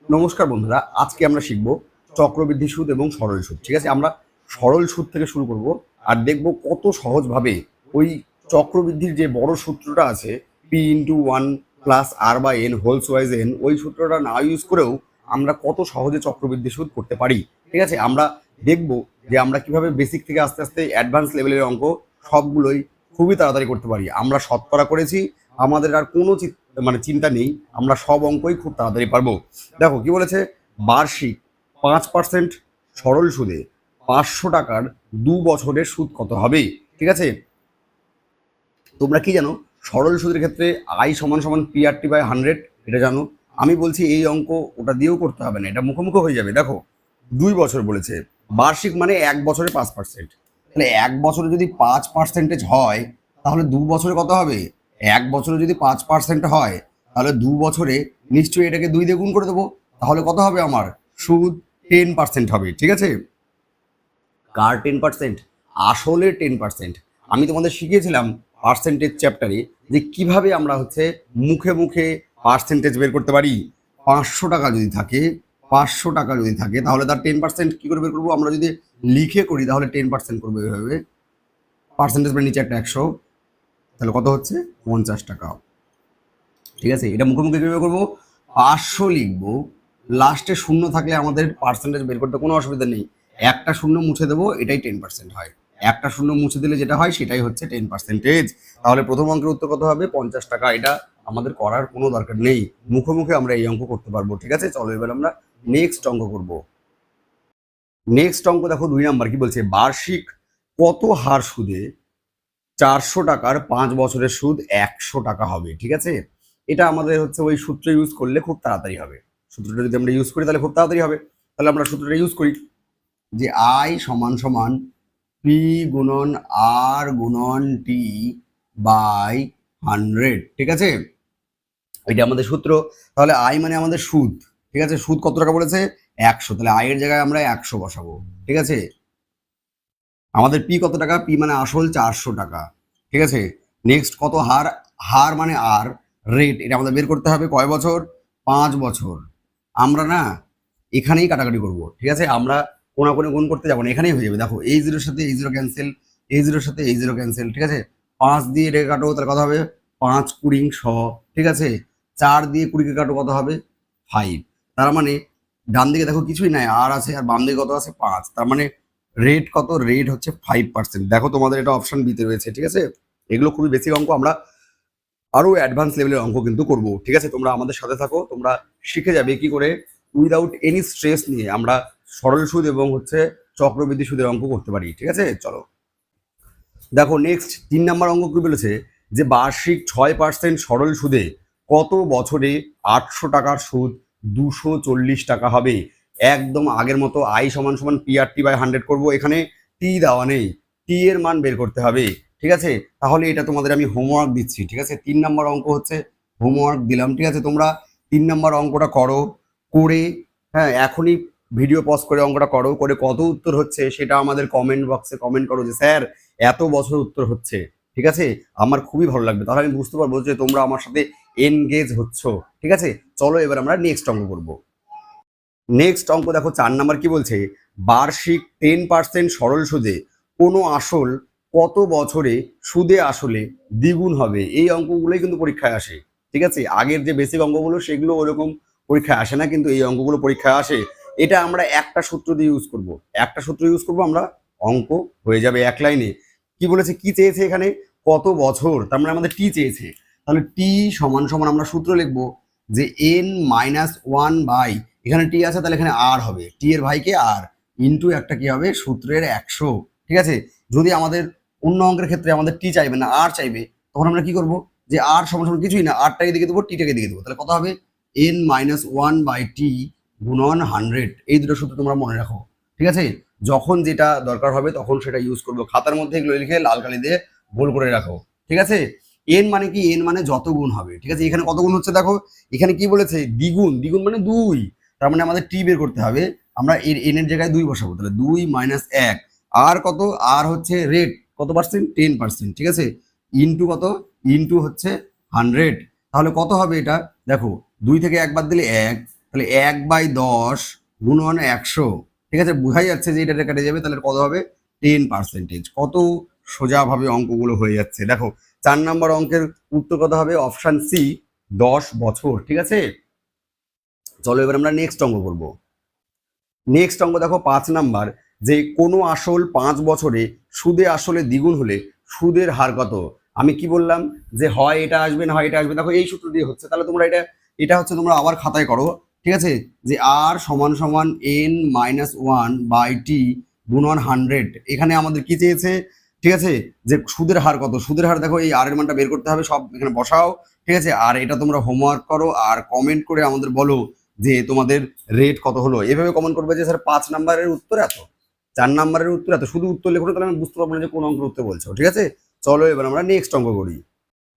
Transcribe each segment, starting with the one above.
নমস্কার বন্ধুরা, আজকে আমরা শিখব চক্রবৃদ্ধি সুদ এবং সরল সুদ। ঠিক আছে, আমরা সরল সুদ থেকে শুরু করব আর দেখব কত সহজভাবে ওই চক্রবৃদ্ধির যে বড় সূত্রটা আছে P/1 plus R/N holes wise N, ওই সূত্রটা না ইউজ করেও আমরা কত সহজে চক্রবৃদ্ধি সুদ করতে পারি। ঠিক আছে, আমরা দেখব যে আমরা কিভাবে বেসিক থেকে আস্তে আস্তে অ্যাডভান্স লেভেলের অঙ্ক সবগুলোই খুবই তাড়াতাড়ি করতে পারি। আমরা শতকরা করেছি, আমাদের আর কোনো চিন্তা নেই, আমরা সব অঙ্কই খুব তাড়াতাড়ি পারবো। দেখো কি বলেছে, বার্ষিক 5% সরল সুদে 500 টাকার 2 বছরের সুদ কত হবে। ঠিক আছে, তোমরা কি জানো সরল সুদের ক্ষেত্রে আই সমান সমান PRT/100, এটা জানো। আমি বলছি এই অঙ্ক ওটা দিয়েও করতে হবে না, এটা মুখোমুখি হয়ে যাবে। দেখো 2 বছর বলেছে, বার্ষিক মানে 1 বছরে 5%, তাহলে 1 বছরে যদি 5% হয় তাহলে 2 বছরে কত হবে। 1 বছরে যদি 5% হয় তাহলে 2 বছরে নিশ্চয়ই এটাকে 2 দিয়ে গুণ করে দেবো, তাহলে কত হবে আমার সুদ 10% হবে। ঠিক আছে, কার 10%? আসলে 10%। আমি তোমাদের শিখিয়েছিলাম পার্সেন্টেজ চ্যাপ্টারে যে কিভাবে আমরা মুখে মুখে পার্সেন্টেজ বের করতে পারি। 500 টাকা যদি থাকে, 500 টাকা যদি থাকে তাহলে তার 10% কি করে বের করবো। আমরা যদি লিখে করি তাহলে 10% করবো এভাবে, পার্সেন্টেজ মানে নিচে একটা 100, তাহলে কত হচ্ছে 50 টাকা। ঠিক আছে, এটা মুখোমুখি কিভাবে করবো, 500 লিখবো, লাস্টে শূন্য থাকলে আমাদের পার্সেন্টেজ বের করতে কোনো অসুবিধা নেই, একটা শূন্য মুছে দেবো, এটাই 10% হয়। একটা শূন্য মুছে দিলে যেটা হয় সেটাই হচ্ছে 10%। তাহলে প্রথম অঙ্কের উত্তর কত হবে, 50 টাকা। এটা আমাদের করার কোনো দরকার নেই, মুখোমুখি আমরা এই অঙ্ক করতে পারবো। ঠিক আছে, চলো এবার আমরা নেক্সট অঙ্ক করব। নেক্সট অঙ্ক দেখো 2 নাম্বার কি বলছে, বার্ষিক কত হার সুদে 400 টাকার 5 বছরের সুদ 100 টাকা হবে। ঠিক আছে, এটা আমাদের ওই সূত্র ইউজ করলে খুব তাড়াতাড়ি হবে। সূত্রটা যদি আমরা ইউজ করি তাহলে খুব তাড়াতাড়ি হবে। তাহলে আমরা সূত্রটা ইউজ করি যে আই সমান সমান পি গুণন আর গুণন টি বাই 100। ঠিক আছে, এটা আমাদের সূত্র। তাহলে আই মানে আমাদের সুদ। ঠিক আছে, সুদ কত টাকা বলেছে, 100, তাহলে আই এর জায়গায় আমরা 100 বসাবো। ঠিক আছে, আমাদের পি কত টাকা, পি মানে আসল 400 টাকা। ঠিক আছে, নেক্সট কত হার, হার মানে আর, রেট এটা আমাদের বের করতে হবে কয় বছর, 5 বছর। আমরা না এখানেই কাটাকাটি করব। ঠিক আছে, আমরা কোনাকুনি গুণ করতে যাবো না, এখানেই হয়ে যাবে। দেখো এই জিরোর সাথে এই জিরো ক্যান্সেল, এই জিরোর সাথে এই জিরো ক্যান্সেল। ঠিক আছে, 5 দিয়ে এটাকে কাটো, তাহলে কত হবে 5 20 100। ঠিক আছে, 4 দিয়ে 20কে কাটো, কত হবে 5। তার মানে ডান দিকে দেখো কিছুই নাই, আর আছে, আর বাম দিকে কত আছে 5, তার মানে রেট কত, রেট হচ্ছে 5%। দেখো তোমাদের এটা অপশন বিতে রয়েছে। ঠিক আছে, এগুলো খুবই বেসিক অঙ্ক, আমরা আরো অ্যাডভান্স লেভেলের অঙ্ক কিন্তু করব। ঠিক আছে, তোমরা আমাদের সাথে থাকো, তোমরা শিখে যাবে কি করে উইদাউট এনি স্ট্রেস নিয়ে আমরা সরল সুদ এবং চক্রবৃদ্ধি সুদের অঙ্ক করতে পারি। ঠিক আছে, চলো দেখো নেক্সট 3 নাম্বার অঙ্ক কি বলেছে, যে বার্ষিক 6% সরল সুদে কত বছরে 800 টাকার সুদ 240 টাকা হবে। একদম আগের মতো আই সমান সমান PRT/100 করবো, এখানে টি দেওয়া নেই, টি এর মান বের করতে হবে। ঠিক আছে, তাহলে এটা তোমাদের আমি হোমওয়ার্ক দিচ্ছি। ঠিক আছে, 3 নাম্বার অঙ্ক হোমওয়ার্ক দিলাম। ঠিক আছে, তোমরা 3 নাম্বার অঙ্কটা করো, করে হ্যাঁ এখনই ভিডিও পজ করে অঙ্কটা করো, করে কত উত্তর হচ্ছে সেটা আমাদের কমেন্ট বক্সে কমেন্ট করো যে স্যার এত বছর উত্তর হচ্ছে। ঠিক আছে, আমার খুবই ভালো লাগবে, তাহলে আমি বুঝতে পারবো যে তোমরা আমার সাথে এনগেজ হচ্ছ। ঠিক আছে, চলো এবার আমরা নেক্সট অঙ্ক করবো। নেক্সট অঙ্ক দেখো 4 নাম্বার কি বলছে, বার্ষিক 10% সরল সুদে কোনো আসল কত বছরে সুদে আসলে দ্বিগুণ হবে। এই অঙ্কগুলোই কিন্তু পরীক্ষায় আসে। ঠিক আছে, আগের যে বেসিক অঙ্কগুলো সেগুলো ওরকম পরীক্ষায় আসে না, কিন্তু এই অঙ্কগুলো পরীক্ষায় আসে। এটা আমরা একটা সূত্র দিয়ে ইউজ করব, একটা সূত্র ইউজ করব, আমরা অঙ্ক হয়ে যাবে এক লাইনে। কি বলেছে, কি চেয়েছে এখানে, কত বছর, তার মানে আমাদের টি চেয়েছে। তাহলে টি সমান সমান আমরা সূত্র লিখবো যে n-1 বাই, এখানে টি আছে তাহলে এখানে আর হবে, টি এর ভাইকে আর, ইন্টু একটা কি হবে সূত্রের 100। ঠিক আছে, যদি আমাদের অন্য অঙ্কের ক্ষেত্রে আমাদের টি চাইবে না আর চাইবে, তখন আমরা কি করব, যে আর সমান সমান কিছুই না, আরটাকে দিকে দেবো, টিটাকে দিকে দেবো, তাহলে কত হবে n-1 বাই টি গুণন 100। এই দুটো সূত্র তোমরা মনে রাখো। ঠিক আছে, যখন যেটা দরকার হবে তখন সেটা ইউজ করবো। খাতার মধ্যে এগুলো লিখে লাল কালি দিয়ে গোল করে রাখো। ঠিক আছে, এন মানে কি, এন মানে যত গুণ হবে। ঠিক আছে, এখানে কত গুণ হচ্ছে দেখো, এখানে কি বলেছে দ্বিগুণ, দ্বিগুণ মানে 2, তার মানে আমাদের টি বের করতে হবে, আমরা এন এর জায়গায় 2 বসাবো, তাহলে 2 - 1, আর কত, আর হচ্ছে রেট কত পার্সেন্ট, 10%। ঠিক আছে, ইন্টু কত, ইন্টু হচ্ছে 100, তাহলে কত হবে এটা দেখো, 2 থেকে 1 বাদ দিলে 1, তাহলে 1/10 গুণন 100, ঠিক আছে, বোঝাই যাচ্ছে যে এটা কেটে যাবে, তাহলে কত হবে 10%। কত সোজাভাবে অঙ্কগুলো হয়ে যাচ্ছে। দেখো 4 নম্বর অঙ্কের উত্তর কত হবে, অপশান সি 10 বছর। ঠিক আছে, চলো এবার আমরা নেক্সট অঙ্ক করবো। নেক্সট অঙ্ক দেখো 5 নাম্বার, যে কোনো আসল 5 বছরে সুদে আসলে দ্বিগুণ হলে সুদের হার কত। আমি কি বললাম যে হয় এটা আসবে না হয় এটা আসবে, দেখো এই সূত্র দিয়ে হচ্ছে, তাহলে তোমরা এটা এটা হচ্ছে তোমরা আবার খাতায় করো। ঠিক আছে, যে আর সমান সমান n-1/t গুণন 100। এখানে আমাদের কি চেয়েছে, ঠিক আছে, যে সুদের হার কত। সুদের হার দেখো এই আর এর মানটা বের করতে হবে, সব এখানে বসাও। ঠিক আছে, আর এটা তোমরা হোমওয়ার্ক করো আর কমেন্ট করে আমাদের বলো যে তোমাদের রেট কত হলো। এভাবে কমেন্ট করবে যে স্যার 5 নাম্বারের উত্তর এত, 4 নাম্বারের উত্তর এত, শুধু উত্তর লেখো, তাহলে আমি বুঝতে পারবো না যে কোন অঙ্কের উত্তর বলছো। ঠিক আছে, চলো এবার আমরা নেক্সট অঙ্ক করি।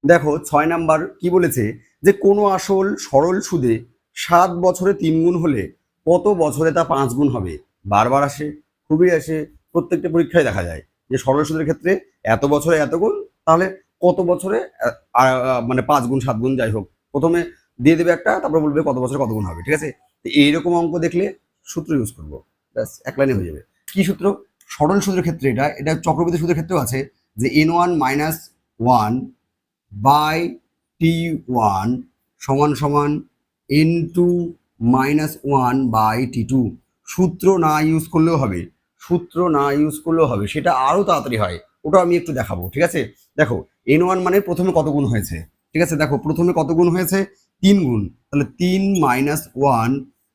দেখো 6 নাম্বার কি বলেছে, যে কোনো আসল সরল সুদে 7 বছরে 3 গুণ হলে কত বছরে তা 5 গুণ হবে। বারবার আসে, খুবই আসে, প্রত্যেকটা পরীক্ষায় দেখা যায় যে সরল সুদের ক্ষেত্রে এত বছরে এত গুণ, তাহলে কত বছরে মানে 5 গুণ 7 গুণ যাই হোক, প্রথমে দিয়ে দেবে একটা, তারপর বলবে কত বছরে কত গুণ হবে। ঠিক আছে, তো এইরকম অঙ্ক দেখলে সূত্র ইউজ করবো, ব্যাস এক লাইনে হয়ে যাবে। কি সূত্র, সরল সুদের ক্ষেত্রে এটা এটা চক্রবৃদ্ধি সুদের ক্ষেত্রেও আছে, যে n1-1/t1 সমান সমান n2-1/t2। সূত্র না ইউজ করলেও হবে, সূত্র না ইউজ করলেও হবে, সেটা আরো তাড়াতাড়ি হয়, ওটা আমি একটু দেখাবো। ঠিক আছে, দেখো n1 মানে প্রথমে কত গুণ হয়েছে। ঠিক আছে, দেখো প্রথমে কত গুণ হয়েছে, 3 গুণ, তাহলে 3-1,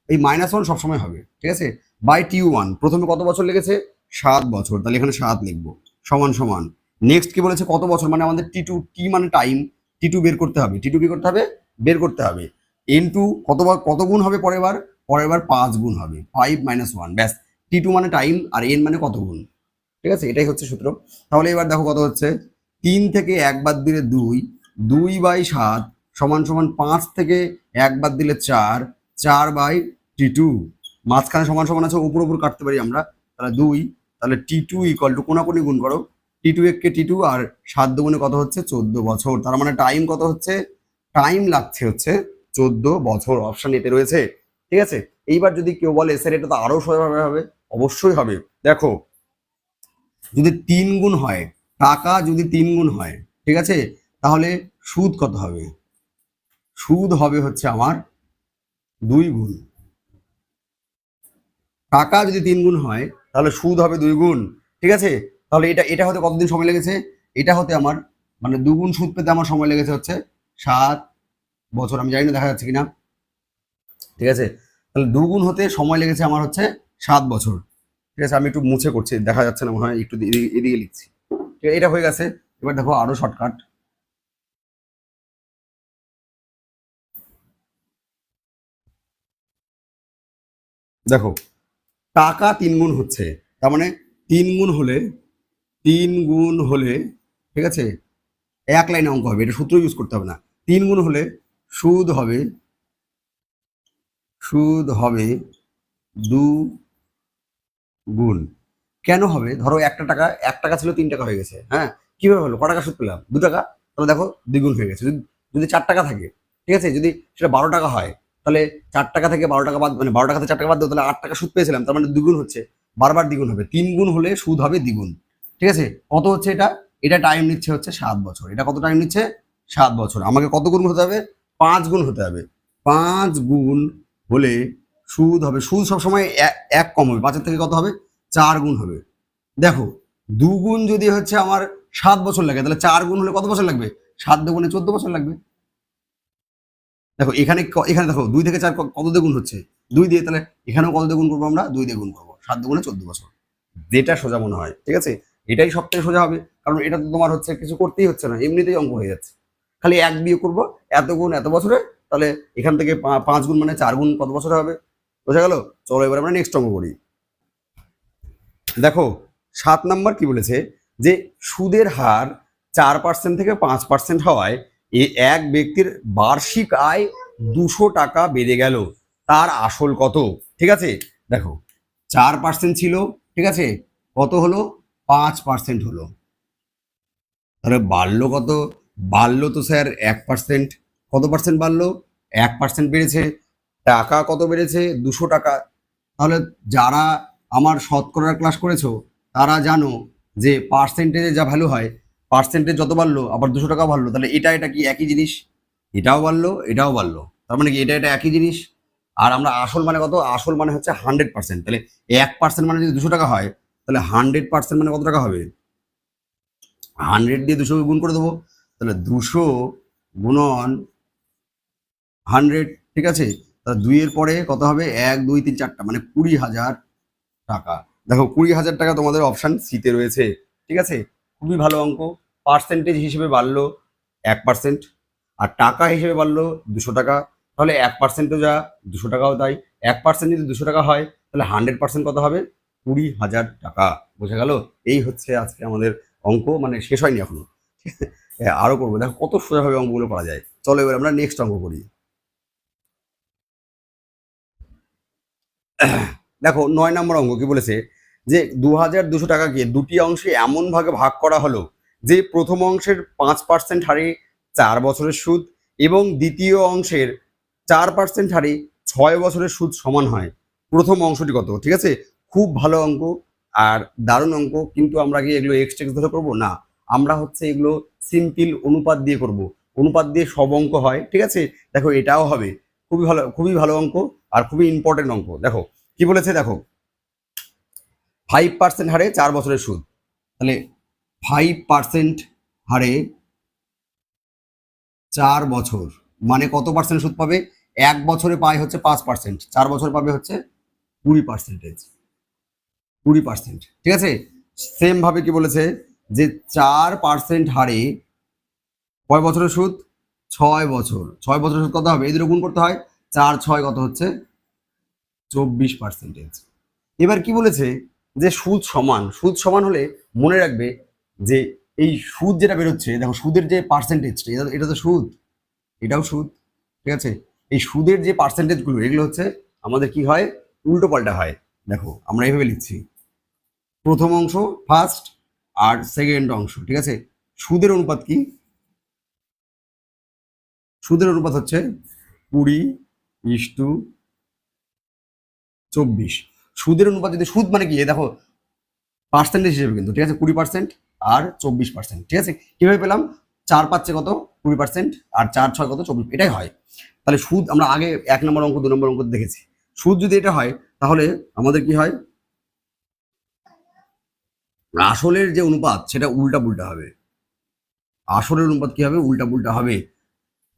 এই -1 সবসময় হবে। ঠিক আছে, বাই t1 প্রথমে কত বছর লেগেছে, 7 বছর, তাহলে এখানে 7 লিখবো, সমান সমান নেক্সট কি বলেছে, কত বছর, মানে আমাদের টি টু, টি মানে টাইম, টি2 বের করতে হবে, টি2 কি করতে হবে, বের করতে হবে। n2 কত গুণ হবে, পরের বার 5 গুণ হবে, 5-1, ব্যাস। টি2 মানে টাইম আর n মানে কত গুণ। ঠিক আছে, এটাই হচ্ছে সূত্র। তাহলে এবার দেখো কত হচ্ছে, 3 থেকে 1 বাদ দিলে 2, 2/7 সমান সমান 5 থেকে 1 বাদ দিলে 4, 4/t2, মাঝখানে সমান সমান আছে, উপর উপর কাটতে পারি আমরা, তাহলে 2, তাহলে টি2 ইকুয়াল টু কোনাকুনি গুণ করো, টি2 এককে টি2 আর 7 দুগুণে কত হচ্ছে, 14 বছর। তার মানে টাইম কত হচ্ছে, টাইম লাগছে হচ্ছে 14 বছর, অপশন এতে রয়েছে। ঠিক আছে, এইবার যদি কেউ বলে স্যার এটা তো আরো সহজভাবে হবে, অবশ্যই হবে। দেখো যদি 3 গুণ হয়, টাকা যদি 3 গুণ হয়, ঠিক আছে, তাহলে সুদ কত হবে, সুদ হবে হচ্ছে আমার 2 গুণ। টাকা যদি 3 গুণ হয় তাহলে সুদ হবে 2 গুণ। ঠিক আছে, তাহলে এটা এটা হতে কতদিন সময় লেগেছে, এটা হতে আমার মানে 2 গুণ সুদ পেতে আমার সময় লেগেছে হচ্ছে 7 বছর। আমি জানি না দেখা যাচ্ছে কিনা। ঠিক আছে, তাহলে 2 গুণ হতে সময় লেগেছে আমার হচ্ছে 7 বছর। ঠিক আছে, আমি একটু মুছে করছি, দেখা যাচ্ছে না মনে হয়, একটু এদিকে লিখছি। ঠিক আছে, এটা হয়ে গেছে। এবার দেখো আরো শর্টকাট, দেখো টাকা 3 গুণ হচ্ছে, তার মানে 3 গুণ হলে, 3 গুণ হলে, ঠিক আছে, এক লাইনে অঙ্ক হবে, এটা সূত্র ইউজ করতে হবে না। 3 গুণ হলে সুদ হবে, সুদ হবে 2 গুণ। কেন হবে, ধরো একটা টাকা, 1 টাকা ছিল 3 টাকা হয়ে গেছে, হ্যাঁ, কিভাবে হলো, ক টাকা সুদ পেলাম, 2 টাকা, তাহলে দেখো দ্বিগুণ হয়ে গেছে। যদি 4 টাকা থাকে, ঠিক আছে, যদি সেটা 12 টাকা হয়, তাহলে 4 টাকা থেকে 12 টাকা বাদ, মানে 12 টাকা থেকে 4 টাকা বাদ দেবো, তাহলে 8 টাকা সুদ পেয়েছিলাম, তার মানে দ্বিগুণ হচ্ছে, বারবার দ্বিগুণ হবে। 3 গুণ হলে সুদ হবে দ্বিগুণ। ঠিক আছে, কত হচ্ছে এটা, এটা টাইম নিচ্ছে হচ্ছে 7 বছর। এটা কত টাইম নিচ্ছে, 7 বছর। আমাকে কত গুণ হতে হবে, 5 গুণ হতে হবে। 5 গুণ হলে সুদ হবে, সুদ সবসময় এক কম হবে, 5-এর থেকে কত হবে, 4 গুণ হবে। দেখো 2 গুণ যদি হচ্ছে আমার 7 বছর লাগে, তাহলে 4 গুণ হলে কত বছর লাগবে, 7 দুগুণে 14 বছর লাগবে। দেখো এখানে এখানে দেখো 2 থেকে 4 কত দিয়ে গুণ হচ্ছে, 2 দিয়ে, তাহলে এখানেও কত দিয়ে গুণ করবো আমরা, 2 দিয়ে গুণ করবো, 7 দুগুণে 14 বছর। যেটা সোজা মনে হয়, ঠিক আছে, এটাই সব থেকে সোজা হবে, কারণ এটা তো তোমার হচ্ছে কিছু করতেই হচ্ছে না, এমনিতেই অঙ্ক হয়ে যাচ্ছে। খালি এক বিয়োগ করবো, এত গুণ এত বছরে, তাহলে এখান থেকে 5 গুণ মানে 4 গুণ কত বছরে হবে, বোঝা গেল। চলো এবার আমরা নেক্সট অঙ্ক করি। দেখো 7 নাম্বার কি বলেছে, যে সুদের হার 4% থেকে 5% হওয়ায় এক ব্যক্তির বার্ষিক আয় 200 টাকা বেড়ে গেল, তার আসল কত। ঠিক আছে, দেখো 4% ছিল, ঠিক আছে, কত হলো, 5% হলো, তাহলে বাড়লো কত, বাড়লো তো স্যার 1%। কত পার্সেন্ট বাড়লো, 1% বেড়েছে। টাকা কত বেড়েছে? 200 টাকা। তাহলে যারা আমার শতকরার ক্লাস করেছো তারা জানো যে পার্সেন্টেজে যা ভ্যালু হয়, পার্সেন্টেজ যত বাড়লো আবার 200 টাকা বাড়লো, তাহলে এটা কি একই জিনিস? এটাও বাড়লো এটাও বাড়লো, তার মানে কি এটা একই জিনিস। আর আমরা আসল মানে কত? আসল মানে হচ্ছে 100%। তাহলে 1% মানে যদি 200 টাকা হয়, তাহলে 100% মানে কত টাকা হবে? 100 দিয়ে 200 গুণ করে দেবো, তাহলে 200 গুণন 100, ঠিক আছে? তাহলে 2-এর পরে কত হবে? 1 2 3 4টা, মানে 20,000 টাকা। দেখো 20,000 টাকা তোমাদের অপশান সিতে রয়েছে, ঠিক আছে? খুবই ভালো অঙ্ক। পার্সেন্টেজ হিসেবে বাড়লো 1%, আর টাকা হিসেবে বাড়লো 200 টাকা। তাহলে 1%ও যা, 200 টাকাও তাই। 1% যদি 200 টাকা হয়, তাহলে 100% কত হবে? 20,000 টাকা। বোঝা গেল? এই হচ্ছে আজকে আমাদের অঙ্ক, মানে শেষ হয়নি এখনো। আরো করবো, দেখো কত সোজাভাবে অঙ্কগুলো করা যায়। চলো এবার আমরা নেক্সট অঙ্ক করি। দেখো 9 নম্বর অঙ্ক কি বলেছে, যে 2,200 টাকাকে দুটি অংশে এমন ভাগে ভাগ করা হলো যে প্রথম অংশের 5% হারে 4 বছরের সুদ এবং দ্বিতীয় অংশের 4% হারে 6 বছরের সুদ সমান হয়। প্রথম অংশটি কত? ঠিক আছে, খুব ভালো অঙ্ক আর দারুণ অঙ্ক, কিন্তু আমরা কি এগুলো এক্স টেক্স ধরে করবো না, আমরা হচ্ছে এগুলো সিম্পল অনুপাত দিয়ে করব। অনুপাত দিয়ে সব অঙ্ক হয়, ঠিক আছে? দেখো এটাও হবে, খুবই ভালো অঙ্ক আর খুবই ইম্পর্টেন্ট অঙ্ক। দেখো কি বলেছে, দেখো 5% হারে 4 বছরের সুদ, তাহলে 5% হারে 4 বছর মানে কত পার্সেন্ট সুদ পাবে? 1 বছরে পায় হচ্ছে 5%, 4 বছর পাবে হচ্ছে 20%। 20%, ঠিক আছে? সেম ভাবে কি বলেছে, যে 4% হারে কয় বছরের সুদ? 6 বছর। 6 বছরের সুদ কত হবে? এই দুটো গুণ করতে হয়, 4 6 কত হচ্ছে? 24%। এবার কি বলেছে, যে সুদ সমান হলে মনে রাখবে যে এই সুদ যেটা বেরোচ্ছে, দেখো সুদের যে পার্সেন্টেজটা, এটা তো সুদ, এটাও সুদ, ঠিক আছে? এই সুদের যে পার্সেন্টেজগুলো এগুলো হচ্ছে আমাদের কি হয়? উল্টো পাল্টা হয়। দেখো আমরা এইভাবে লিখছি, প্রথম অংশ ফার্স্ট আর সেকেন্ড অংশ, ঠিক আছে? সুদের অনুপাত কি? সুদের অনুপাত হচ্ছে 20:24। সুদের অনুপাত যদি, সুদ মানে কি দেখো পার্সেন্টেজ হিসেবে কিন্তু, ঠিক আছে? 20% আর 24%, ঠিক আছে? কিভাবে পেলাম? 4 5 কত? 20%, আর 4 6 কত? 24, এটাই হয়। তাহলে সুদ আমরা আগে 1 নম্বর অঙ্ক 2 নম্বর অঙ্ক দেখেছি। সুদ যদি এটা হয় তাহলে আমাদের কি হয়? আসলের যে অনুপাত সেটা উল্টা পুল্টা হবে। আসলের অনুপাত কি হবে? উল্টা পুল্টা হবে।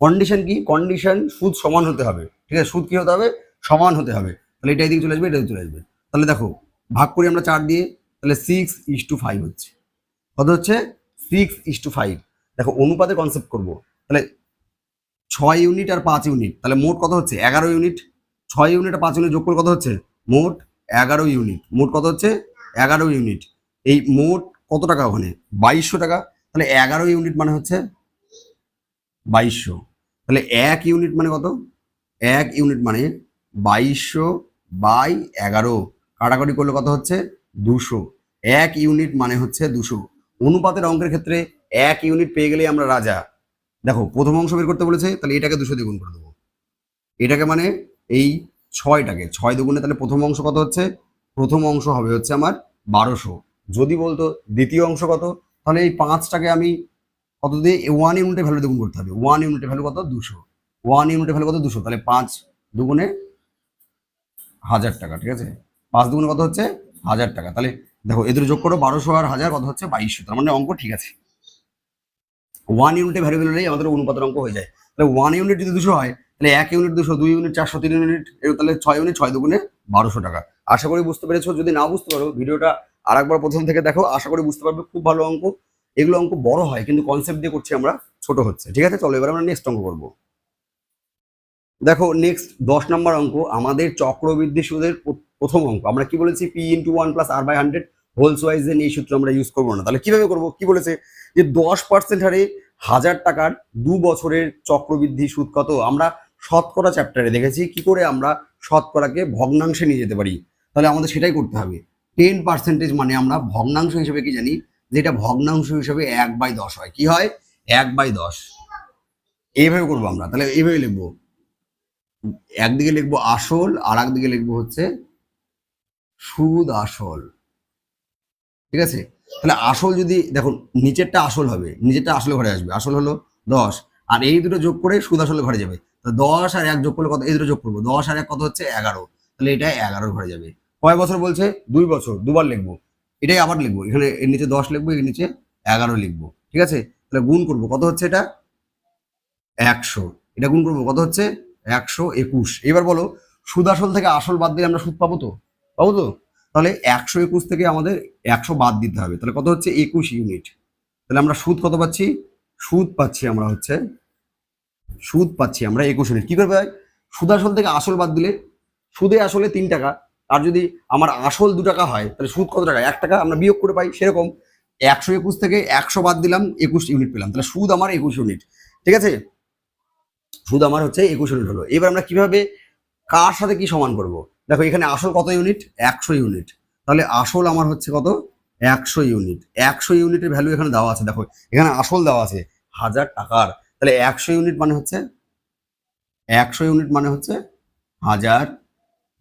কন্ডিশন কি? কন্ডিশন সুদ সমান হতে হবে, ঠিক আছে? সুদ কি হতে হবে? সমান হতে হবে। তাহলে এটা এদিকে চলে আসবে, এটা চলে আসবে। তাহলে দেখো ভাগ করি আমরা 4 দিয়ে, তাহলে 6:5 হচ্ছে। কত হচ্ছে? 6:5। দেখো অনুপাতে কনসেপ্ট করব, তাহলে 6 ইউনিট আর 5 ইউনিট, তাহলে মোট কত হচ্ছে? 11 ইউনিট। 6 ইউনিট আর 5 ইউনিট যোগ করে কত হচ্ছে? মোট 11 ইউনিট। মোট কত হচ্ছে? 11 ইউনিট। এই মোট কত টাকা ওখানে? 2200 টাকা। তাহলে 11 ইউনিট মানে হচ্ছে 2200। তাহলে 1 ইউনিট মানে কত? 1 ইউনিট মানে 2200/11, কাটাকাটি করলে কত হচ্ছে? 200। 1 ইউনিট মানে হচ্ছে 200। অনুপাতের অঙ্কের ক্ষেত্রে 1 ইউনিট পেয়ে গেলেই আমরা রাজা। দেখো প্রথম অংশ বের করতে বলেছে, তাহলে এটাকে 200 দিয়ে গুণ করে দেবো। এটাকে মানে এই 6টাকে 6 দুগুণে, তাহলে প্রথম অংশ কত হচ্ছে? প্রথম অংশ হবে হচ্ছে আমার 1200। যদি বলতো দ্বিতীয় অংশ কত, তাহলে এই 5টাকে আমি কত দিয়ে? 1 ইউনিটের ভ্যালু দিয়ে গুণ করতে হবে। 1 ইউনিটের ভ্যালু কত? 200। 1 ইউনিটের ভ্যালু কত? 200। তাহলে 5 দুগুণে 1000 টাকা, ঠিক আছে? 5 দুগুণে কত হচ্ছে? 1000 টাকা। তাহলে দেখো এদের যোগ করো, 1200 আর 1000 কত হচ্ছে? 2200। তার মানে অঙ্ক ঠিক আছে। 1 ইউনিটে ভ্যালু হলেই আমাদের অনুপাতের অঙ্ক হয়ে যায়। তাহলে 1 ইউনিট যদি 200 হয়, তাহলে 1 ইউনিট 200, 2 ইউনিট 400, 3 ইউনিট, তাহলে 6 ইউনিট, 6 দুগুণে 1200 টাকা। আশা করি বুঝতে পেরেছো। যদি না বুঝতে পারো ভিডিওটা আরেকবার প্রথম থেকে দেখো, আশা করি বুঝতে পারবে। খুব ভালো অঙ্ক। এগুলো অঙ্ক বড় হয় কিন্তু কনসেপ্ট দিয়ে করছি আমরা, ছোট হচ্ছে, ঠিক আছে? চলো এবার আমরা নেক্সট অঙ্ক করবো। দেখো নেক্সট 10 নম্বর অঙ্ক আমাদের চক্রবৃদ্ধি সুদের প্রথম অঙ্ক। আমরা কি বলেছি? P×1 + R/100 holes wise N, এই সূত্র আমরা ইউজ করবো না। তাহলে কিভাবে করবো? কি বলেছে, যে 10% হারে 1000 টাকার 2 বছরের চক্রবৃদ্ধি সুদ কত? আমরা শতকরা চ্যাপ্টারে দেখেছি কি করে আমরা শতকরাকে ভগ্নাংশে নিয়ে যেতে পারি। তাহলে আমাদের সেটাই করতে হবে। 10% মানে আমরা ভগ্নাংশ হিসেবে কি জানি, যেটা ভগ্নাংশ হিসেবে 1/10 হয়। কি হয়? 1/10। এইভাবে করবো আমরা, তাহলে এইভাবে লিখবো একদিকে লিখবো আসল আর একদিকে লিখবো হচ্ছে সুদ আসল, ঠিক আছে। তাহলে আসল যদি দেখুন, নিচেরটা আসল হবে, নিচেরটা আসলে ঘরে আসবে, আসল হলো 10, আর এই দুটো যোগ করে সুদ আসলে ঘরে যাবে। তো 10 আর 1 যোগ করলে কত, এই দুটো যোগ করবো, 10 আর 1 কত হচ্ছে 11, তাহলে এটা 11 ঘরে যাবে। কয় বছর বলছে, 2 বছর, দুবার লিখবো, এটাই আবার লিখবো, এখানে এর নিচে 10 লিখবো, এর নিচে 11 লিখবো, ঠিক আছে। তাহলে গুণ করবো, কত হচ্ছে এটা 100, এটা গুণ করবো কত হচ্ছে 121। এবার বলো, সুদ আসল থেকে আসল বাদ দিলে আমরা সুদ পাবো তো, পাবো তো। তাহলে 121 থেকে আমাদের 100 বাদ দিতে হবে, তাহলে কত হচ্ছে 21 ইউনিট। তাহলে আমরা সুদ কত পাচ্ছি, সুদ পাচ্ছি আমরা হচ্ছে, সুদ পাচ্ছি আমরা 21 ইউনিট। কি করবে ভাই, সুদ আসল থেকে আসল বাদ দিলে সুদে আসলে 3 টাকা, আর যদি আমার আসল 2 টাকা হয় তাহলে সুদ কত টাকা, 1 টাকা আমরা বিয়োগ করে পাই, সেরকম 121 থেকে 100 বাদ দিলাম, 21 ইউনিট পেলাম, তাহলে সুদ আমার 21 ইউনিট, ঠিক আছে। সুদ আমার হচ্ছে 21 ইউনিট হলো। এবার আমরা কিভাবে কার সাথে কি সমান করব, দেখো এখানে আসল কত ইউনিট, 100 ইউনিট, তাহলে আসল আমার হচ্ছে কত 100 ইউনিট। 100 ইউনিটের ভ্যালু এখানে দেওয়া আছে, দেখো এখানে আসল দেওয়া আছে 1000 টাকার, তাহলে 100 ইউনিট মানে হচ্ছে, 100 ইউনিট মানে হচ্ছে 1000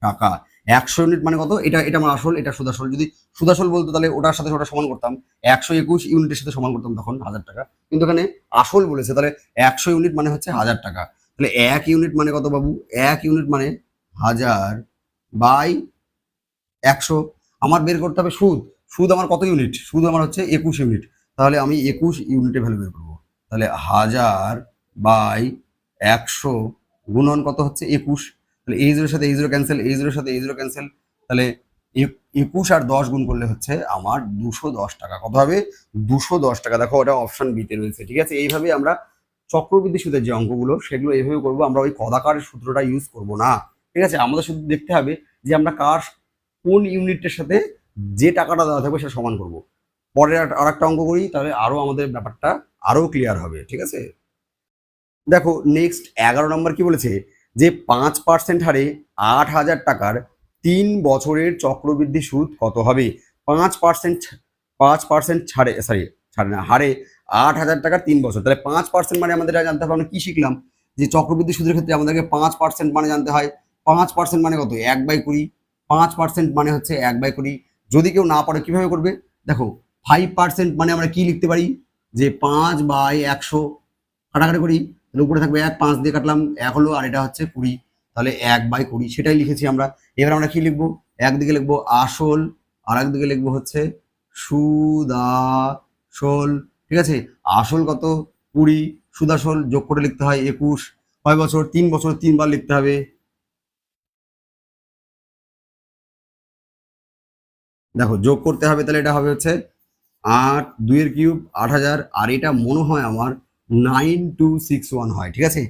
টাকা। 100 ইউনিট মানে কত, এটা এটা আমার আসল, এটা সুদ আসল, যদি সুদ আসল বলতো তাহলে ওটার সাথে ওটা সমান করতাম, 121 ইউনিটের সাথে সমান করতাম তখন 1000 টাকা, কিন্তু এখানে আসল বলেছে, তাহলে 100 ইউনিট মানে হচ্ছে 1000 টাকা। তাহলে 1 ইউনিট মানে কত বাবু, 1 ইউনিট মানে 1000 বাই 100। আমার বের করতে হবে সুদ, সুদ আমার কত ইউনিট, সুদ আমার হচ্ছে 21 ইউনিট, তাহলে আমি 21 ইউনিটের ভ্যালু বের করবো। তাহলে 1000 বাই 100 গুণন কত হচ্ছে 21, তাহলে এই জিরোর সাথে এই জিরো ক্যান্সেল, এই জিরোর সাথে এই জিরো ক্যান্সেল, তাহলে 21 আর 10 গুণ করলে হচ্ছে আমার 210 টাকা, কত হবে 210 টাকা। দেখো ওটা অপশন বিতে রয়েছে, ঠিক আছে। এইভাবে আমরা চক্রবৃদ্ধি সুদের যে অঙ্কগুলো সেগুলো এইভাবে করবো, আমরা ওই কদাকারের সূত্রটা ইউজ করব না, ঠিক আছে। আমাদের শুধু দেখতে হবে যে আমরা কার কোন ইউনিটের সাথে যে টাকাটা দেওয়া থাকবে সেটা সমান করব। পরে আর একটা অঙ্ক করি, তাহলে আরো আমাদের ব্যাপারটা আরো ক্লিয়ার হবে, ঠিক আছে। দেখো নেক্সট 11 নম্বর কি বলেছে, যে 5% হারে 8,000 টাকার 3 বছরের চক্রবৃদ্ধি সুদ কত হবে। 5%, 5% ছাড়ে, সরি ছাড়ে না, হারে 8,000 টাকার 3 বছর, তাহলে 5% মানে আমাদের জানতে হবে, আমরা কি শিখলাম যে চক্রবৃদ্ধি সুদের ক্ষেত্রে আমাদেরকে 5% মানে জানতে হয়, 5% মানে কত 1/20, 5% মানে হচ্ছে 1/20। যদি কেউ না পারে কিভাবে করবে, দেখো 5% মানে আমরা কি লিখতে পারি, যে 5/100 কাটাকাটি করি, তাহলে উপরে থাকবে 1, 5 দিয়ে কাটলাম 1 হলো, আর এটা হচ্ছে 20, তাহলে 1/20 সেটাই লিখেছি আমরা। এবার আমরা কি লিখবো, একদিকে লিখবো আসল আর একদিকে লিখবো হচ্ছে সুদ আসল, ঠিক আছে। আসল কত 20, সুদ আসল যোগ করে লিখতে হয় 21, কয় বছর 3 বছর, 3 বার লিখতে হবে। দেখো যোগ করতে হবে, তাহলে এটা হবে হচ্ছে 8, 2 এর কিউব 8,000, আর এটা মনে হয় আমার 9261 হয়, ঠিক আছে।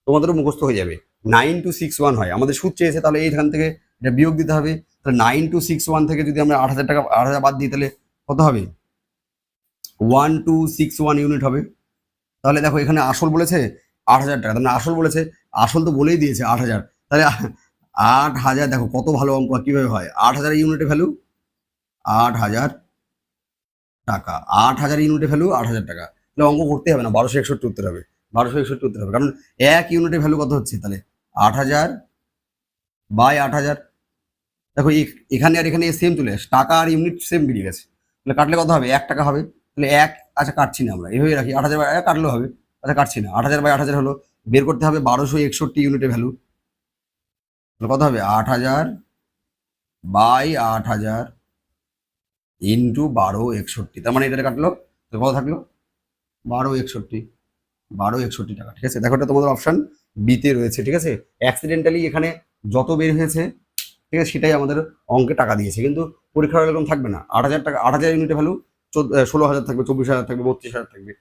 তোমাদেরও মুখস্থ হয়ে যাবে, 9261 হয়। আমাদের সুদ চেয়েছে, তাহলে এইখান থেকে এটা বিয়োগ দিতে হবে, তাহলে 9261 থেকে যদি আমরা 8,000 টাকা 8,000 বাদ দিই তাহলে কত হবে 1261 ইউনিট হবে। তাহলে দেখো এখানে আসল বলেছে 8,000 টাকা, তাহলে আসল বলেছে, আসল তো বলেই দিয়েছে 8,000, তাহলে 8,000, দেখো কত ভালো অঙ্ক কিভাবে হয়, 8,000 ইউনিটের ভ্যালু 8,000 টাকা, 8,000 ইউনিটের ভ্যালু 8,000 টাকা, তাহলে অঙ্ক করতে হবে না, 1261 উত্তর হবে, 1261 উত্তর হবে, কারণ 1 ইউনিটের ভ্যালু কত হচ্ছে, তাহলে 8,000 বাই 8,000। দেখো এখানে আর এখানে সেম চলে আসে, টাকা আর ইউনিট সেম বেরিয়ে গেছে, তাহলে কাটলে কত হবে 1 টাকা হবে, তাহলে এক, আচ্ছা কাটছি না আমরা এইভাবে রাখি, 8,000 বাই কাটলেও হবে, আচ্ছা কাটছি না, 8,000 বাই 8,000 হলো, বের করতে হবে 1261 ইউনিটের ভ্যালু, তাহলে কত হবে 8,000 বাই 8,000 ইন্টু 1261, তার মানে এটা কাটলো, তো কত থাকলো 1261, 1261 টাকা, ঠিক আছে। দেখো এটা তোমাদের অপশন বিতে রয়েছে, ঠিক আছে। অ্যাক্সিডেন্টালি এখানে যত বের হয়েছে, ঠিক আছে, সেটাই আমাদের অঙ্কে টাকা দিয়েছে, কিন্তু পরীক্ষার এরকম থাকবে না। 8,000 টাকা, 8,000 ইউনিটের ভ্যালু 16,000 থাকবে, 24,000 থাকবে, 32,000 থাকবে,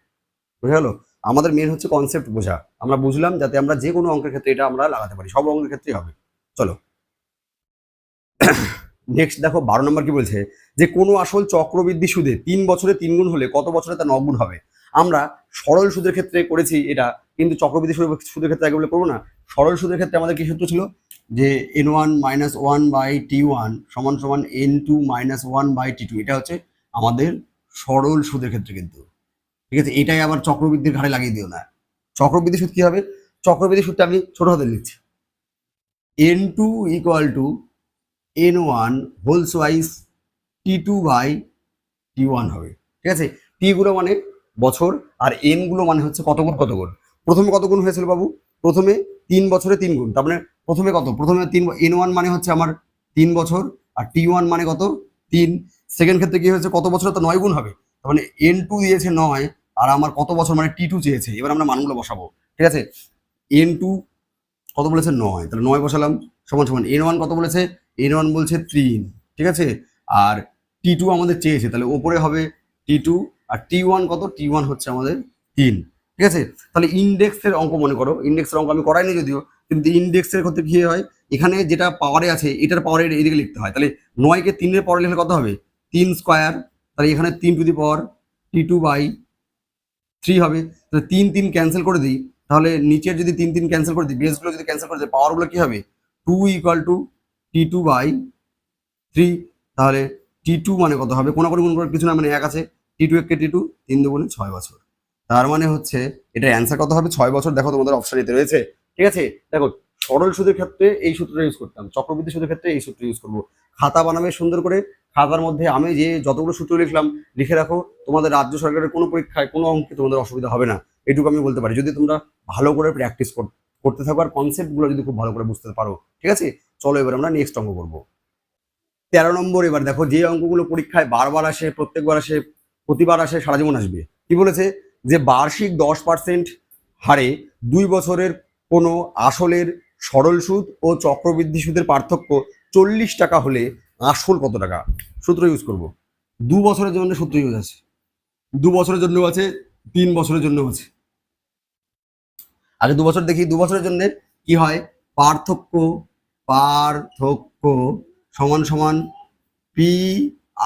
বুঝে গেলো। আমাদের মেন হচ্ছে কনসেপ্ট বোঝা, আমরা বুঝলাম যাতে আমরা যে কোনো অঙ্কের ক্ষেত্রে এটা আমরা লাগাতে পারি, সব অঙ্কের ক্ষেত্রেই হবে। চলো নেক্সট দেখো 12 নম্বর কি বলছে, যে কোনো আসল চক্রবৃদ্ধি সুদে 3 বছরে 3 গুণ হলে কত বছরে তা 9 গুণ হবে। আমরা সরল সুদের ক্ষেত্রে করেছি এটা, কিন্তু চক্রবৃদ্ধি সুদের ক্ষেত্রে আগে বলে করবো না। সরল সুদের ক্ষেত্রে আমাদের কি সূত্র ছিল, যে n1 - 1/t1 সমান সমান n2 - 1/t2, এটা হচ্ছে আমাদের সরল সুদের ক্ষেত্রে, কিন্তু ঠিক আছে, এটাই আবার চক্রবৃদ্ধির ঘাড়ে লাগিয়ে দিও না। চক্রবৃদ্ধি সুদ কি হবে, চক্রবৃদ্ধি সুদটা আমি ছোট হাতে লিখছি, N2 equal to N1 holes wise T2/T1 হবে, ঠিক আছে। টি গুলো মানে বছর আর এন গুলো মানে হচ্ছে কত গুণ কত গুণ। প্রথমে কত গুণ হয়েছিল বাবু? প্রথমে 3 বছরে 3 গুণ, তার মানে প্রথমে কত? প্রথমে N1 মানে হচ্ছে আমার 3 বছর, আর T1 মানে কত? 3। সেকেন্ড ক্ষেত্রে কি হয়েছে? কত বছরে? তো 9 গুণ হবে। তার মানে N2 দিয়েছে 9, আর আমার কত বছর মানে T2 চেয়েছে। এবার আমরা মানগুলো বসাবো, ঠিক আছে। N2 কত বলেছে? 9, তাহলে 9 বসালাম, সমান সমান N1 কত বলেছে? N1 বলছে 3, ঠিক আছে। আর T2 আমাদের চেয়েছে, তাহলে ওপরে হবে T2, আর T1 কত? T1 হচ্ছে আমাদের 3, ঠিক আছে। তাহলে ইন্ডেক্সের অঙ্ক মনে করো, ইন্ডেক্সের অঙ্ক আমি করাইনি যদিও, কিন্তু ইন্ডেক্সের ক্ষেত্রে কি হয়, এখানে যেটা পাওয়ারে আছে এটার পাওয়ারে এদিকে লিখতে হয়। তাহলে 9কে 3-এর পাওয়ারে লিখলে কত হবে? 3 স্কোয়ার, তাহলে এখানে 3 হবে। তাহলে 3 ক্যান্সেল করে দিই, তাহলে নিচের যদি 3 ক্যান্সেল করে দিই, বেসগুলো যদি ক্যান্সেল করে দিই, পাওয়ারগুলো কি হবে? 2 ইকুয়াল টু T2/3। তাহলে T2 মানে কত হবে? কোনো গুণ করার কিছু না, মানে 1 আছে, T2 1 কে T2, 3 দুগুণে 6 বছর। তার মানে হচ্ছে এটার অ্যান্সার কত হবে? 6 বছর। দেখো তোমাদের অপশন এতে রয়েছে, ঠিক আছে। দেখো, সরল সুদের ক্ষেত্রে এই সূত্রটা ইউজ করতাম, চক্রবৃদ্ধি সুদের ক্ষেত্রে এই সূত্র ইউজ করবো। খাতা বানাবে সুন্দর করে, খাতার মধ্যে আমি যে যতগুলো সূত্র লিখলাম লিখে রাখো। তোমাদের রাজ্য সরকারের কোনো পরীক্ষায় কোনো অঙ্কে তোমাদের অসুবিধা হবে না, এটুকু আমি বলতে পারি, যদি তোমরা ভালো করে প্র্যাকটিস করতে থাকো আর কনসেপ্টগুলো যদি খুব ভালো করে বুঝতে পারো, ঠিক আছে। চলো এবার আমরা নেক্সট অঙ্ক করবো। 13 নম্বর। এবার দেখো, যে অঙ্কগুলো পরীক্ষায় বারবার আসে, প্রত্যেকবার আসে, প্রতিবার আসে, সারা জীবন আসবে। কি বলেছে? যে বার্ষিক 10% হারে 2 বছরের কোনো আসলের সরল সুদ ও চক্রবৃদ্ধি সুদের পার্থক্য 40 টাকা হলে আসল কত টাকা? সূত্র ইউজ করব। 2 বছরের জন্য সূত্র ইউজ আছে, 2 বছরের জন্য আছে, 3 বছরের জন্য আছে। আগে 2 বছর দেখি। 2 বছরের জন্য কি হয়? পার্থক্য পার্থক্য সমান সমান পি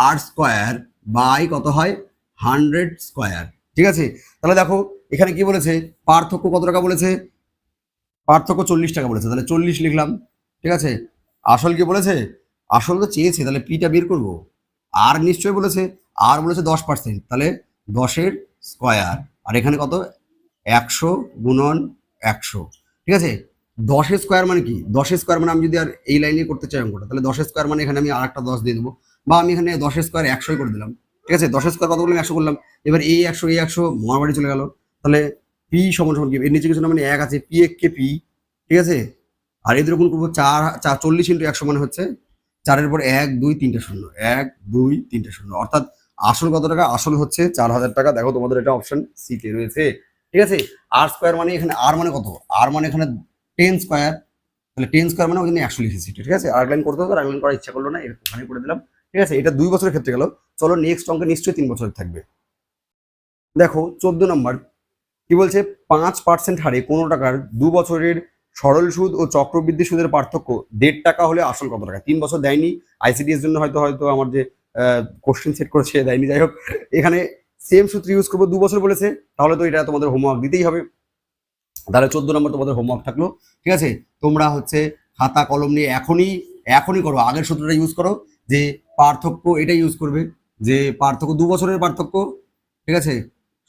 আর স্কোয়ার বাই কত হয়? 100 স্কোয়ার, ঠিক আছে। তাহলে দেখো এখানে কি বলেছে? পার্থক্য কত টাকা বলেছে? পার্থক্য 40 টাকা বলেছে, তাহলে 40 লিখলাম, ঠিক আছে। আসল কি বলেছে? আসল তো চেয়েছে, তাহলে পিটা বের করব। আর নিশ্চয়ই বলেছে, আর বলেছে 10%, তাহলে 10-এর স্কোয়ার, আর এখানে কত? 100 গুণন 100, ঠিক আছে। 10-এর স্কোয়ার মানে কি? 10-এর স্কোয়ার মানে আমি যদি আর এই লাইনে করতে চাই অঙ্কটা, তাহলে 10-এর স্কোয়ার মানে এখানে আমি আর একটা 10 দিয়ে দেবো, বা আমি এখানে 10-এর স্কোয়ার 100 করে দিলাম, ঠিক আছে। 10-এর স্কোয়ার কত করলাম? 100 করলাম। এবার এই 100 মার বাড়ি চলে গেল, তাহলে পি সমান সমান কি? এর নিচে কিছু না, মানে 1 আছে, পি এক কে পি, ঠিক আছে। আর এদের গুণ করবো 4 40 ইন্টু 100 মানে হচ্ছে 4-এর পর 1 2 3টে শূন্য, 1 2 3টে শূন্য, অর্থাৎ আসল কত টাকা? আসল হচ্ছে 4000 টাকা। দেখো তোমাদের এটা অপশন সি তে রয়েছে, ঠিক আছে। আর স্কোয়ার মানে এখানে আর মানে কত? আর মানে এখানে 10 স্কোয়ার, তাহলে 10 স্কোয়ার মানে ওই জন্য 100 লিখেছি, ঠিক আছে। আর লাইন করতে হতো, আর লাইন করার ইচ্ছা করলো না, এখানে করে দিলাম, ঠিক আছে। এটা 2 বছরের ক্ষেত্রে গেল। চলো নেক্সট অঙ্কে নিশ্চয়ই 3 বছরের থাকবে। দেখো 14 নম্বর। কি বলছে? 5% হারে কোনো টাকার 2 বছরের সরল সুদ ও চক্রবৃদ্ধি সুদের পার্থক্য 1.5 টাকা হলে আসল কত টাকা? 3 বছর দেয়নি, আইসিডিএস জন্য হয়তো হয়তো আমার যে কোশ্চেন সেট করেছে দেয়নি, যাই হোক। এখানে সেম সূত্র ইউজ করবো, 2 বছর বলেছে, তাহলে তো এটা তোমাদের হোমওয়ার্ক দিতেই হবে। তাহলে 14 নম্বর তোমাদের হোমওয়ার্ক থাকলো, ঠিক আছে। তোমরা হচ্ছে খাতা কলম নিয়ে এখনই করো, আগের সূত্রটা ইউজ করো, যে পার্থক্য এটা ইউজ করবে, যে পার্থক্য 2 বছরের পার্থক্য, ঠিক আছে,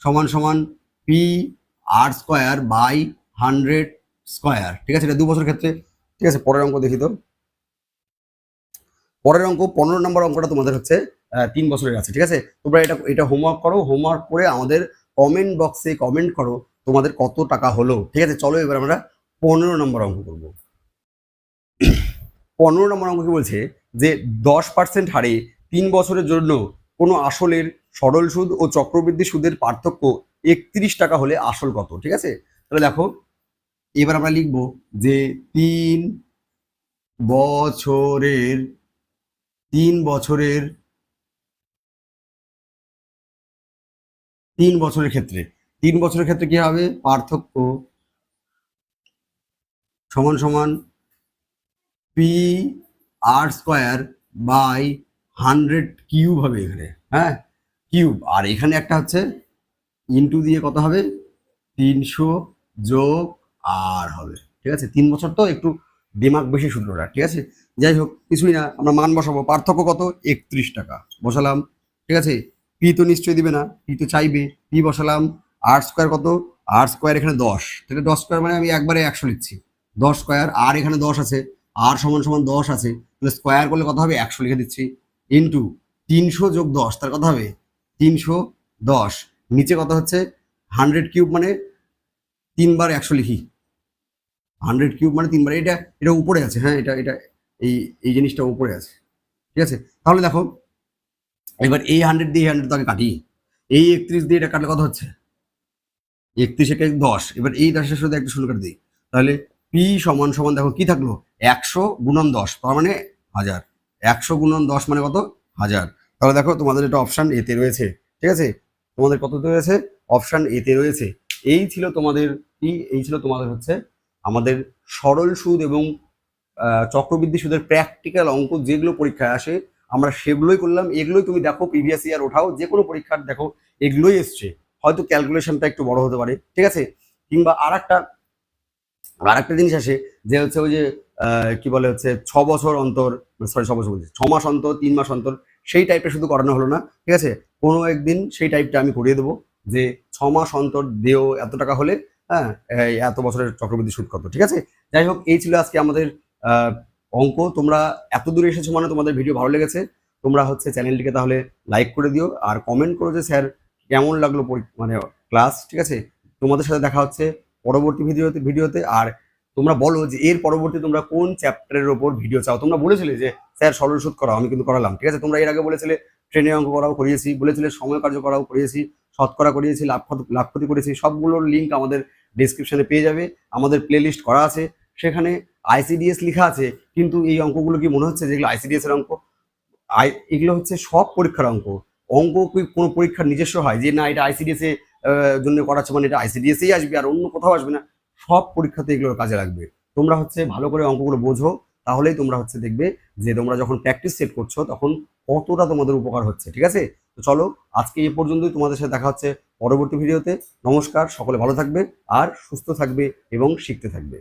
সমান সমান P R square by 100 square, ঠিক আছে। এটা 2 বছরের ক্ষেত্রে, ঠিক আছে। পরের অঙ্ক দেখি তো। পরের অঙ্ক 15 নম্বর অঙ্কটা তোমাদের হচ্ছে 3 বছরের আছে, ঠিক আছে। তোমরা এটা হোমওয়ার্ক করো, হোমওয়ার্ক করে আমাদের কমেন্ট বক্সে কমেন্ট করো তোমাদের কত টাকা হলো, ঠিক আছে। চলো এবার আমরা 15 নম্বর অঙ্ক করবো। 15 নম্বর অঙ্ক কি বলছে? যে 10% হারে 3 বছরের জন্য কোনো আসলের সরল সুদ ও চক্রবৃদ্ধি সুদের পার্থক্য 31 টাকা হলে আসল কত? ঠিক আছে। তাহলে দেখো এবার আমরা লিখবো যে 3 বছরের 3 বছরের 3 বছরের ক্ষেত্রে 3 বছরের ক্ষেত্রে কি হবে? পার্থক্য সমান সমান P R square by 100 cube হবে এখানে, হ্যাঁ, কিউব। আর এখানে একটা হচ্ছে ইন্টু দিয়ে কত হবে? 300 যোগ আর হবে, ঠিক আছে। 3 বছর তো একটু দিমাগ বেশি সূত্রটা, ঠিক আছে। যাই হোক, কিছুই না, আমরা মান বসাবো। পার্থক্য কত? 31 টাকা বসালাম, ঠিক আছে। পি তো নিশ্চয়ই দিবে না, পি তো চাইবে, পি বসালাম। আর স্কোয়ার কত? আর স্কোয়ার এখানে 10, তাহলে 10 স্কোয়ার মানে আমি একবারে 100 লিখছি, 10 স্কোয়ার, আর এখানে 10 আছে, আর সমান সমান 10 আছে, তাহলে স্কোয়ার করলে কত হবে 100 লিখে দিচ্ছি, ইন্টু 300 যোগ 10 তার কত হবে 310, নিচে কত হচ্ছে 100 কিউব মানে 3 বার 100 লিখি, 100 কিউব মানে 3 বার, এটা এটা উপরে আছে, হ্যাঁ এটা এটা এই এই জিনিসটা উপরে আছে, ঠিক আছে। তাহলে দেখো এবার এই 100 দিয়ে 100 তাকে কাটি, এই 31 দিয়ে এটা কাটলে কত হচ্ছে 31 একে 10, এবার এই 10-এর সাথে একটা শূন্য কাটে দিই, তাহলে পি সমান সমান দেখো কি থাকলো 100 গুণন 10 তার মানে 1000, 100 গুণন 10 মানে কত 1000। তাহলে দেখো তোমাদের এটা অপশন এতে রয়েছে, ঠিক আছে, তোমাদের কততে রয়েছে অপশন এতে রয়েছে। এই ছিল তোমাদের কি, এই ছিল তোমাদের হচ্ছে আমাদের সরল সুদ এবং চক্রবৃদ্ধি সুদের প্র্যাকটিক্যাল অঙ্ক যেগুলো পরীক্ষায় আসে আমরা সেগুলোই করলাম। এগুলোই তুমি দেখো প্রিভিয়াস ইয়ার ওঠাও, যে কোনো পরীক্ষার দেখো এগুলোই এসছে, হয়তো ক্যালকুলেশনটা একটু বড় হতে পারে, ঠিক আছে। কিংবা আর একটা জিনিস আসে যে হচ্ছে ওই যে কি বলে হচ্ছে 6 বছর অন্তর, সরি 6 বছর বলছি 6 মাস অন্তর 3 মাস অন্তর, সেই টাইপটা শুধু করানো হলো না, ঠিক আছে। কোনো একদিন সেই টাইপটা আমি করিয়ে দেবো যে 6 মাস অন্তর দেও এত টাকা হলে, হ্যাঁ এত বছরের চক্রবৃদ্ধি সুদ কত, ঠিক আছে। যাই হোক, এই ছিল আজকে আমাদের অঙ্ক। তোমরা এত দূরে এসেছো মানে তোমাদের ভিডিও ভালো লেগেছে, তোমরা হচ্ছে চ্যানেলটিকে তাহলে লাইক করে দিও আর কমেন্ট করো যে স্যার কেমন লাগলো মানে ক্লাস, ঠিক আছে। তোমাদের সাথে দেখা হচ্ছে পরবর্তী ভিডিওতে। আর তোমরা বলো যে এর পরবর্তী তোমরা কোন চ্যাপ্টারের ওপর ভিডিও চাও। তোমরা বলেছিলে যে স্যার সরল সুদ করাও, আমি কিন্তু করালাম, ঠিক আছে। তোমরা এর আগে বলেছিলে ট্রেনের অঙ্ক করাও করিয়েছি, বলেছিলে সময় কার্য করাও করিয়েছি, শতকরা করিয়েছি, লাভ ক্ষতি করেছি, সবগুলোর লিঙ্ক আমাদের ডিসক্রিপশনে পেয়ে যাবে। আমাদের প্লে লিস্ট করা আছে, সেখানে আইসিডিএস লেখা আছে, কিন্তু এই অঙ্কগুলো কি মনে হচ্ছে যেগুলো আইসিডিএস এর অঙ্ক? এগুলো হচ্ছে সব পরীক্ষার অঙ্ক। অঙ্ক কি কোনো পরীক্ষার নিজস্ব হয় যে না এটা আইসিডিএস এর জন্য করাচ্ছে মানে এটা আইসিডিএস এই আসবে আর অন্য কোথাও আসবে না? সব পরীক্ষাতে এগুলোর কাজে লাগবে। তোমরা হচ্ছে ভালো করে অঙ্কগুলো বোঝো, তাহলেই তোমরা হচ্ছে দেখবে যে তোমরা যখন প্র্যাকটিস সেট করছো তখন কতটা তোমাদের উপকার হচ্ছে, ঠিক আছে। তো চলো আজকে এই পর্যন্তই, তোমাদের সাথে দেখা হচ্ছে পরবর্তী ভিডিওতে। নমস্কার, সকলে ভালো থাকবে আর সুস্থ থাকবে এবং শিখতে থাকবে।